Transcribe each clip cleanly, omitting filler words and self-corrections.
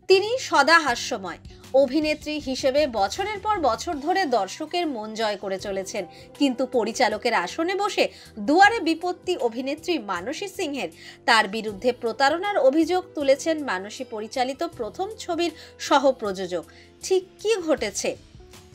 তিনি সদা হাস্যময় অভিনেত্রী হিসেবে বছরের পর বছর ধরে দর্শকের মন জয় করে চলেছেন, কিন্তু পরিচালকের আসনে বসে দুয়ারে বিপত্তি অভিনেত্রী মানসী সিংহের। তার বিরুদ্ধে প্রতারণার অভিযোগ তুলেছেন মানসী পরিচালিত প্রথম ছবির সহ প্রযোজক। ঠিক কি ঘটেছে?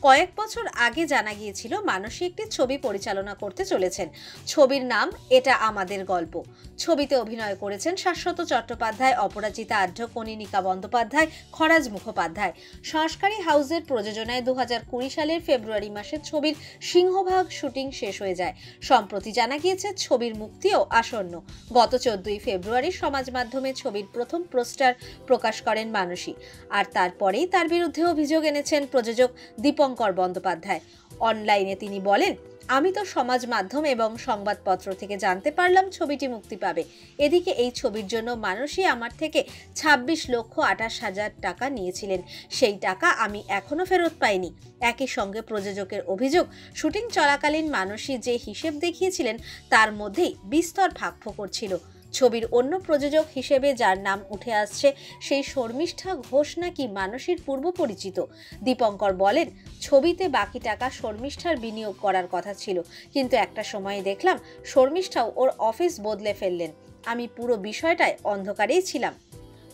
কয়েক বছর আগে জানা গিয়েছিল মানসী একটি ছবি পরিচালনা করতে চলেছেন। ছবির নাম এটা আমাদের গল্প। ছবিতে অভিনয় করেছেন শাশ্বত চট্টোপাধ্যায়, অপরাজিতা আঢ্য, কনীনিকা বন্দ্যোপাধ্যায়, খরাজ মুখোপাধ্যায়। সংস্কারী হাউসের প্রযোজনায় 2020 সালের ফেব্রুয়ারি মাসে ছবির সিংহভাগ শুটিং শেষ হয়ে যায়। সম্প্রতি জানা গিয়েছে ছবির মুক্তিও আসন্ন। গত 14ই ফেব্রুয়ারি সমাজ মাধ্যমে ছবির প্রথম পোস্টার প্রকাশ করেন মানসী, আর তারপরেই তার বিরুদ্ধে অভিযোগ এনেছেন প্রযোজক দীপঙ্কর বন্দ্যোপাধ্যায়। অনলাইনে তিনি বলেন, আমি তো সমাজ মাধ্যম এবং সংবাদপত্র থেকে জানতে পারলাম ছবিটি মুক্তি পাবে। এদিকে এই ছবির জন্য মানসী আমার থেকে 26,28,000 টাকা নিয়েছিলেন। সেই টাকা আমি এখনো ফেরত পাইনি। একই সঙ্গে প্রযোজকের অভিযোগ, শুটিং চলাকালীন মানসী যে হিসেব দেখিয়েছিলেন তার মধ্যেই বিস্তর ফাঁকফোকর ছিল। ছবির অন্য প্রযোজক হিসেবে যার নাম উঠে আসছে সেই শর্মিষ্ঠা ঘোষ নাকি মানসীর পূর্ব পরিচিত। দীপঙ্কর বলেন, ছবিতে বাকি টাকা শর্মিষ্ঠার বিনিয়োগ করার কথা ছিল, কিন্তু একটা সময়ে দেখলাম শর্মিষ্ঠাও ওর অফিস বদলে ফেললেন। আমি পুরো বিষয়টায় অন্ধকারেই ছিলাম।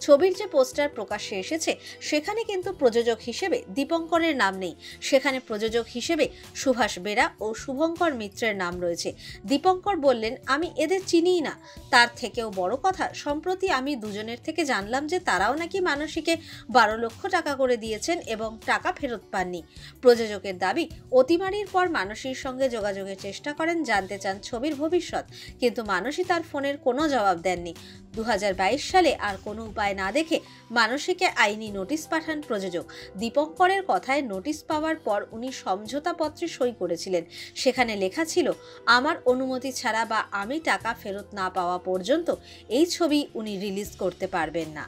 ছবির যে পোস্টার প্রকাশ্যে এসেছে সেখানে কিন্তু প্রযোজক হিসেবে দীপঙ্করের নাম নেই। সেখানে প্রযোজক হিসেবে সুভাষ বেরা ও শুভঙ্কর মিত্রের নাম রয়েছে। দীপঙ্কর বললেন, আমি এদের চিনিই না। তার থেকেও বড় কথা, সম্প্রতি আমি দুজনের থেকে জানলাম যে তারাও নাকি মানসীকে 12 লক্ষ টাকা করে দিয়েছেন এবং টাকা ফেরত পাননি। প্রযোজকের দাবি, অতিমারির পর মানসীর সঙ্গে যোগাযোগের চেষ্টা করেন, জানতে চান ছবির ভবিষ্যৎ, কিন্তু মানসী তার ফোনের কোনো জবাব দেননি। 2022 সালে আর কোনো উপায় না দেখে মানসীকে আইনি নোটিশ পাঠান প্রযোজক। দীপঙ্করের কথায় নোটিশ পাওয়ার পর উনি সমঝোতাপত্রে সই করেছিলেন। সেখানে লেখা ছিল, আমার অনুমতি ছাড়া বা আমি টাকা ফেরত না পাওয়া পর্যন্ত এই ছবি উনি রিলিজ করতে পারবেন না।